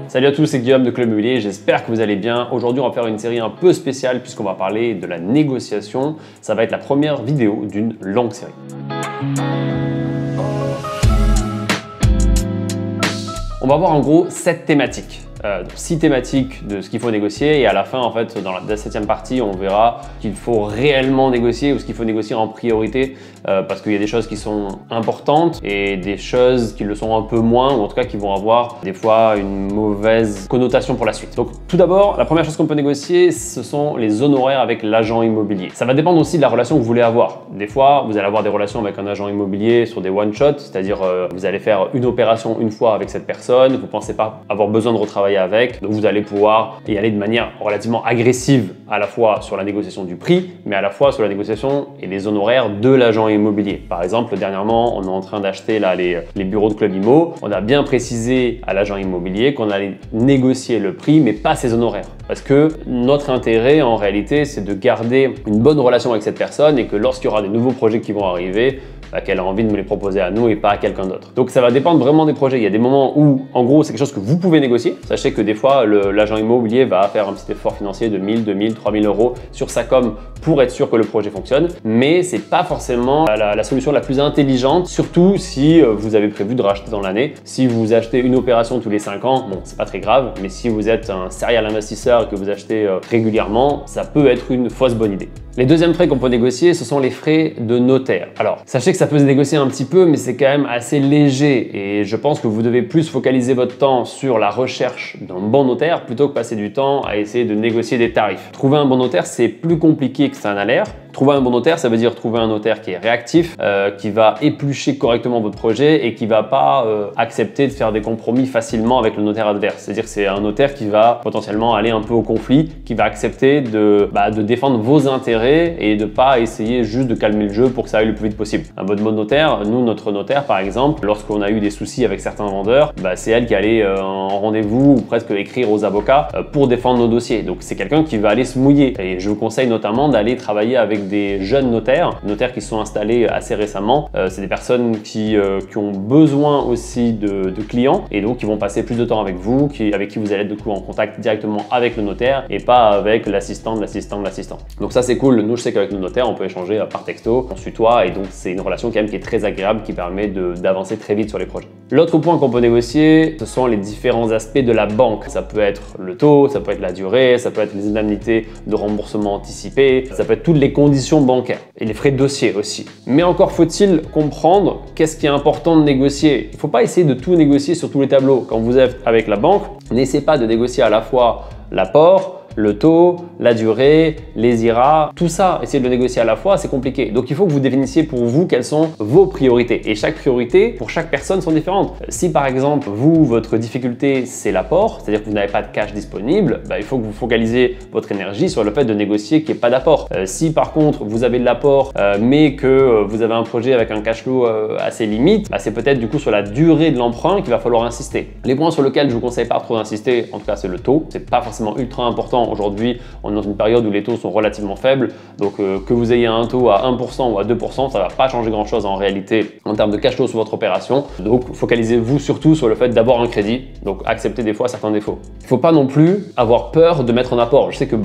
Salut à tous, c'est Guillaume de Club Immobilier, j'espère que vous allez bien. Aujourd'hui, on va faire une série un peu spéciale puisqu'on va parler de la négociation. Ça va être la première vidéo d'une longue série. On va voir en gros 7 thématiques. 6 thématiques de ce qu'il faut négocier et à la fin, en fait, dans la 7e partie, on verra qu'il faut réellement négocier ou ce qu'il faut négocier en priorité parce qu'il y a des choses qui sont importantes et des choses qui le sont un peu moins ou en tout cas qui vont avoir des fois une mauvaise connotation pour la suite. Donc tout d'abord, la première chose qu'on peut négocier, ce sont les honoraires avec l'agent immobilier. Ça va dépendre aussi de la relation que vous voulez avoir. Des fois, vous allez avoir des relations avec un agent immobilier sur des one-shots, c'est-à-dire vous allez faire une opération une fois avec cette personne, vous ne pensez pas avoir besoin de retravailler avec, donc vous allez pouvoir y aller de manière relativement agressive à la fois sur la négociation du prix, mais à la fois sur la négociation et les honoraires de l'agent immobilier. Par exemple, dernièrement, on est en train d'acheter là les bureaux de Club Immo. On a bien précisé à l'agent immobilier qu'on allait négocier le prix, mais pas ses honoraires. Parce que notre intérêt, en réalité, c'est de garder une bonne relation avec cette personne et que lorsqu'il y aura des nouveaux projets qui vont arriver, qu'elle a envie de me les proposer à nous et pas à quelqu'un d'autre. Donc ça va dépendre vraiment des projets. Il y a des moments où, en gros, c'est quelque chose que vous pouvez négocier. Sachez que des fois, l'agent immobilier va faire un petit effort financier de 1000, 2000, 3000 euros sur sa com pour être sûr que le projet fonctionne. Mais c'est pas forcément la solution la plus intelligente, surtout si vous avez prévu de racheter dans l'année. Si vous achetez une opération tous les 5 ans, bon, c'est pas très grave. Mais si vous êtes un serial investisseur et que vous achetez régulièrement, ça peut être une fausse bonne idée. Les deuxièmes frais qu'on peut négocier, ce sont les frais de notaire. Alors, sachez que ça peut se négocier un petit peu, mais c'est quand même assez léger et je pense que vous devez plus focaliser votre temps sur la recherche d'un bon notaire plutôt que passer du temps à essayer de négocier des tarifs. Trouver un bon notaire, c'est plus compliqué que ça n'a l'air. Trouver un bon notaire, ça veut dire trouver un notaire qui est réactif, qui va éplucher correctement votre projet et qui va pas accepter de faire des compromis facilement avec le notaire adverse. C'est-à-dire que c'est un notaire qui va potentiellement aller un peu au conflit, qui va accepter de défendre vos intérêts et de pas essayer juste de calmer le jeu pour que ça aille le plus vite possible. Un bon notaire, nous, notre notaire par exemple, lorsqu'on a eu des soucis avec certains vendeurs, c'est elle qui allait en rendez-vous ou presque écrire aux avocats pour défendre nos dossiers. Donc c'est quelqu'un qui va aller se mouiller et je vous conseille notamment d'aller travailler avec des jeunes notaires qui se sont installés assez récemment. C'est des personnes qui ont besoin aussi de clients et donc qui vont passer plus de temps avec vous, avec qui vous allez être du coup en contact directement avec le notaire et pas avec l'assistant de l'assistant de l'assistant. Donc ça c'est cool. Nous je sais qu'avec nos notaires on peut échanger par texto, on se tutoie et donc c'est une relation quand même qui est très agréable qui permet d'avancer très vite sur les projets. L'autre point qu'on peut négocier, ce sont les différents aspects de la banque. Ça peut être le taux, ça peut être la durée, ça peut être les indemnités de remboursement anticipé, ça peut être toutes les conditions bancaires et les frais de dossier aussi. Mais encore faut-il comprendre qu'est-ce qui est important de négocier. Il ne faut pas essayer de tout négocier sur tous les tableaux. Quand vous êtes avec la banque, n'essayez pas de négocier à la fois l'apport, le taux, la durée, les IRA, tout ça, essayer de le négocier à la fois, c'est compliqué. Donc il faut que vous définissiez pour vous quelles sont vos priorités. Et chaque priorité, pour chaque personne, sont différentes. Si par exemple, votre difficulté, c'est l'apport, c'est-à-dire que vous n'avez pas de cash disponible, il faut que vous focalisez votre énergie sur le fait de négocier qu'il n'y ait pas d'apport. Si par contre, vous avez de l'apport, mais que vous avez un projet avec un cash flow assez limite, c'est peut-être du coup sur la durée de l'emprunt qu'il va falloir insister. Les points sur lesquels je vous conseille pas trop d'insister, en tout cas, c'est le taux. C'est pas forcément ultra important. Aujourd'hui, on est dans une période où les taux sont relativement faibles, donc que vous ayez un taux à 1% ou à 2%, ça ne va pas changer grand-chose en réalité en termes de cash flow sur votre opération. Donc focalisez-vous surtout sur le fait d'avoir un crédit, donc acceptez des fois certains défauts. Il ne faut pas non plus avoir peur de mettre un apport. Je sais que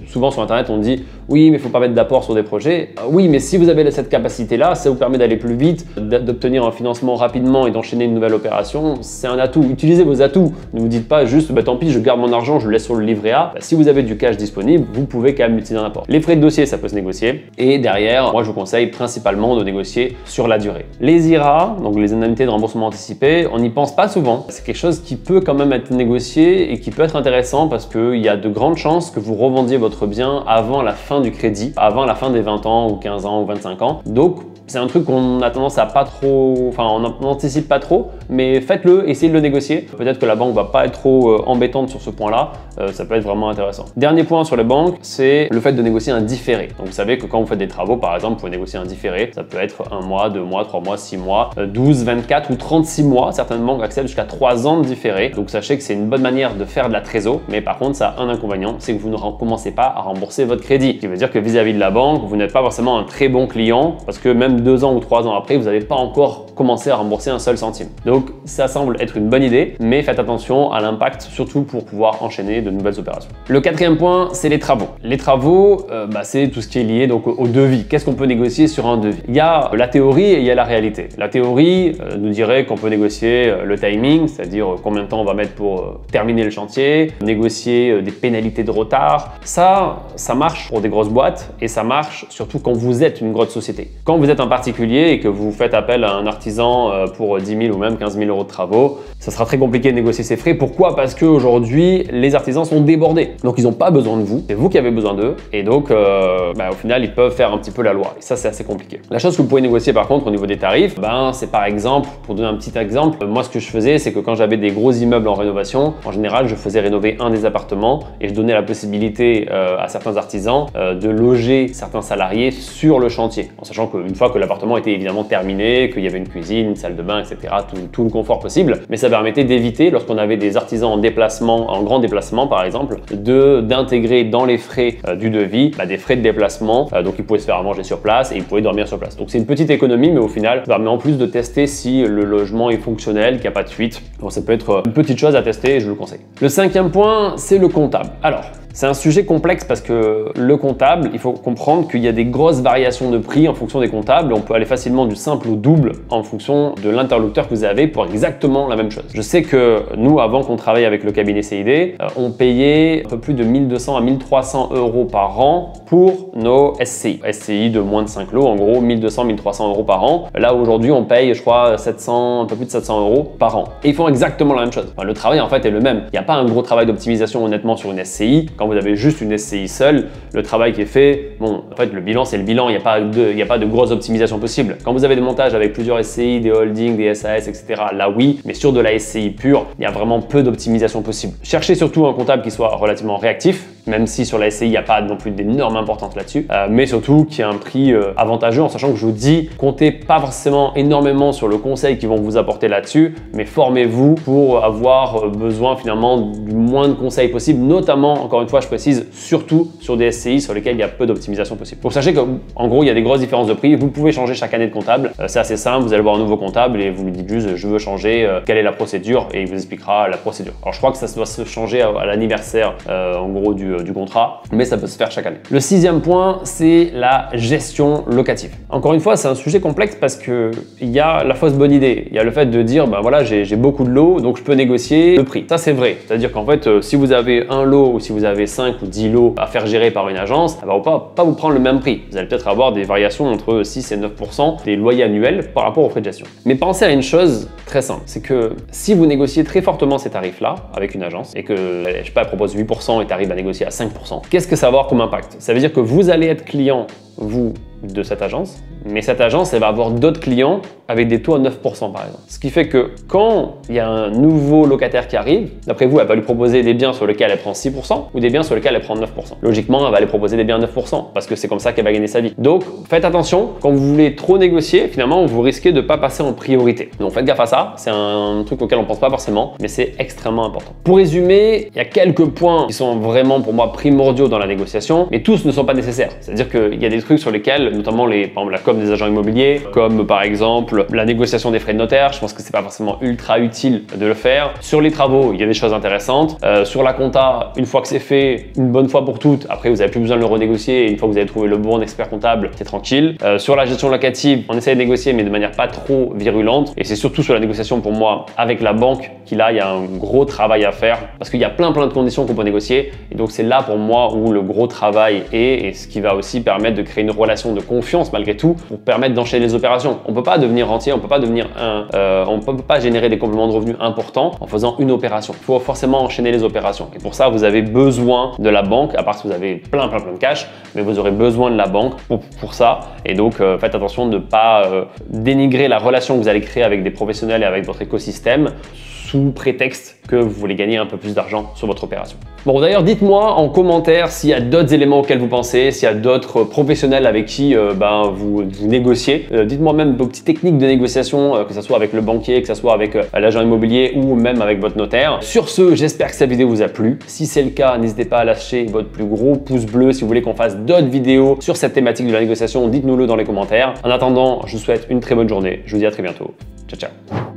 souvent sur internet on dit oui mais il ne faut pas mettre d'apport sur des projets. Oui mais si vous avez cette capacité-là, ça vous permet d'aller plus vite, d'obtenir un financement rapidement et d'enchaîner une nouvelle opération, c'est un atout. Utilisez vos atouts, ne vous dites pas juste tant pis je garde mon argent, je le laisse sur le livret A. Si vous avez du cash disponible, vous pouvez quand même utiliser un apport. Les frais de dossier, ça peut se négocier. Et derrière, moi, je vous conseille principalement de négocier sur la durée. Les IRA, donc les indemnités de remboursement anticipé, on n'y pense pas souvent. C'est quelque chose qui peut quand même être négocié et qui peut être intéressant parce qu'il y a de grandes chances que vous revendiez votre bien avant la fin du crédit, avant la fin des 20 ans ou 15 ans ou 25 ans. Donc, c'est un truc qu'on a tendance à pas trop, on n'anticipe pas trop, mais faites-le, essayez de le négocier. Peut-être que la banque va pas être trop embêtante sur ce point-là, ça peut être vraiment intéressant. Dernier point sur les banques, c'est le fait de négocier un différé. Donc vous savez que quand vous faites des travaux, par exemple, vous pouvez négocier un différé. Ça peut être 1 mois, 2 mois, 3 mois, 6 mois, 12, 24 ou 36 mois. Certaines banques acceptent jusqu'à 3 ans de différé. Donc sachez que c'est une bonne manière de faire de la trésor, mais par contre, ça a un inconvénient, c'est que vous ne commencez pas à rembourser votre crédit. Ce qui veut dire que vis-à-vis de la banque, vous n'êtes pas forcément un très bon client parce que même même 2 ans ou 3 ans après, vous n'avez pas encore commencé à rembourser un seul centime. Donc ça semble être une bonne idée, mais faites attention à l'impact, surtout pour pouvoir enchaîner de nouvelles opérations. Le quatrième point, c'est les travaux. Les travaux, c'est tout ce qui est lié donc au devis. Qu'est-ce qu'on peut négocier sur un devis? Il y a la théorie et il y a la réalité. La théorie nous dirait qu'on peut négocier le timing, c'est-à-dire combien de temps on va mettre pour terminer le chantier, négocier des pénalités de retard. Ça marche pour des grosses boîtes et ça marche surtout quand vous êtes une grosse société. Quand vous êtes un particulier et que vous faites appel à un artisan pour 10 000 ou même 15 000 euros de travaux, ça sera très compliqué de négocier ces frais. Pourquoi? Parce qu'aujourd'hui, les artisans sont débordés. Donc, ils n'ont pas besoin de vous. C'est vous qui avez besoin d'eux. Et donc, au final, ils peuvent faire un petit peu la loi. Et ça, c'est assez compliqué. La chose que vous pouvez négocier par contre au niveau des tarifs, c'est par exemple, pour donner un petit exemple, moi, ce que je faisais, c'est que quand j'avais des gros immeubles en rénovation, en général, je faisais rénover un des appartements et je donnais la possibilité à certains artisans de loger certains salariés sur le chantier. En sachant qu'une fois que l'appartement était évidemment terminé, qu'il y avait une cuisine, une salle de bain, etc., tout le confort possible, mais ça permettait d'éviter, lorsqu'on avait des artisans en déplacement, en grand déplacement par exemple, d'intégrer dans les frais du devis des frais de déplacement. Donc ils pouvaient se faire à manger sur place et ils pouvaient dormir sur place. Donc c'est une petite économie, mais au final, ça permet en plus de tester si le logement est fonctionnel, qu'il n'y a pas de fuite. Donc ça peut être une petite chose à tester et je vous le conseille. Le cinquième point, c'est le comptable. Alors, c'est un sujet complexe parce que le comptable, il faut comprendre qu'il y a des grosses variations de prix en fonction des comptables. On peut aller facilement du simple au double en fonction de l'interlocuteur que vous avez pour exactement la même chose. Je sais que nous, avant qu'on travaille avec le cabinet CID, on payait un peu plus de 1200 à 1300 euros par an pour nos SCI. SCI de moins de 5 lots, en gros 1200, 1300 euros par an. Là, aujourd'hui, on paye, je crois, 700, un peu plus de 700 euros par an. Et ils font exactement la même chose. Enfin, le travail, en fait, est le même. Il n'y a pas un gros travail d'optimisation, honnêtement, sur une SCI. Quand vous avez juste une SCI seule, le travail qui est fait, en fait, le bilan, c'est le bilan, il n'y a pas de grosse optimisation possible. Quand vous avez des montages avec plusieurs SCI, des holdings, des SAS, etc., là oui, mais sur de la SCI pure, il y a vraiment peu d'optimisation possible. Cherchez surtout un comptable qui soit relativement réactif, même si sur la SCI, il n'y a pas non plus d'énormes importantes là-dessus, mais surtout qui a un prix avantageux, en sachant que je vous dis, comptez pas forcément énormément sur le conseil qu'ils vont vous apporter là-dessus, mais formez-vous pour avoir besoin finalement du moins de conseils possible, notamment, encore une fois, je précise, surtout sur des SCI sur lesquels il y a peu d'optimisation possible. Donc sachez qu'en gros, il y a des grosses différences de prix. Vous pouvez changer chaque année de comptable. C'est assez simple. Vous allez voir un nouveau comptable et vous lui dites juste je veux changer, quelle est la procédure, et il vous expliquera la procédure. Alors je crois que ça doit se changer à l'anniversaire en gros du contrat, mais ça peut se faire chaque année. Le sixième point, c'est la gestion locative. Encore une fois, c'est un sujet complexe parce que il y a la fausse bonne idée. Il y a le fait de dire voilà, j'ai beaucoup de lots, donc je peux négocier le prix. Ça c'est vrai. C'est-à-dire qu'en fait, si vous avez un lot ou si vous avez 5 ou 10 lots à faire gérer par une agence, elle va pas vous prendre le même prix. Vous allez peut-être avoir des variations entre 6 et 9% des loyers annuels par rapport aux frais de gestion. Mais pensez à une chose très simple, c'est que si vous négociez très fortement ces tarifs-là avec une agence et que, je sais pas, elle propose 8% et tu arrives à négocier à 5%, qu'est-ce que ça va avoir comme impact? Ça veut dire que vous allez être client, vous, de cette agence, mais cette agence, elle va avoir d'autres clients avec des taux à 9% par exemple. Ce qui fait que quand il y a un nouveau locataire qui arrive, d'après vous, elle va lui proposer des biens sur lesquels elle prend 6% ou des biens sur lesquels elle prend 9%. Logiquement, elle va lui proposer des biens à 9% parce que c'est comme ça qu'elle va gagner sa vie. Donc, faites attention, quand vous voulez trop négocier, finalement, vous risquez de ne pas passer en priorité. Donc, faites gaffe à ça. C'est un truc auquel on ne pense pas forcément, mais c'est extrêmement important. Pour résumer, il y a quelques points qui sont vraiment pour moi primordiaux dans la négociation, mais tous ne sont pas nécessaires. C'est-à-dire qu'il y a des trucs sur lesquels, notamment par exemple, la com des agents immobiliers, comme par exemple la négociation des frais de notaire, je pense que c'est pas forcément ultra utile de le faire. Sur les travaux, il y a des choses intéressantes. Sur la compta, une fois que c'est fait, une bonne fois pour toutes, après vous n'avez plus besoin de le renégocier et une fois que vous avez trouvé le bon expert comptable, c'est tranquille. Sur la gestion locative, on essaie de négocier mais de manière pas trop virulente, et c'est surtout sur la négociation pour moi avec la banque qu'il y a un gros travail à faire parce qu'il y a plein de conditions qu'on peut négocier, et donc c'est là pour moi où le gros travail est, et ce qui va aussi permettre de créer une relation de confiance malgré tout pour permettre d'enchaîner les opérations. On peut pas devenir rentier, on peut pas générer des compléments de revenus importants en faisant une opération. Il faut forcément enchaîner les opérations, et pour ça vous avez besoin de la banque, à part si vous avez plein de cash, mais vous aurez besoin de la banque pour ça, et donc faites attention de ne pas dénigrer la relation que vous allez créer avec des professionnels et avec votre écosystème sous prétexte que vous voulez gagner un peu plus d'argent sur votre opération. Bon, d'ailleurs, dites-moi en commentaire s'il y a d'autres éléments auxquels vous pensez, s'il y a d'autres professionnels avec qui vous négociez. Dites-moi même vos petites techniques de négociation, que ce soit avec le banquier, que ce soit avec l'agent immobilier ou même avec votre notaire. Sur ce, j'espère que cette vidéo vous a plu. Si c'est le cas, n'hésitez pas à lâcher votre plus gros pouce bleu. Si vous voulez qu'on fasse d'autres vidéos sur cette thématique de la négociation, dites-nous-le dans les commentaires. En attendant, je vous souhaite une très bonne journée. Je vous dis à très bientôt. Ciao, ciao.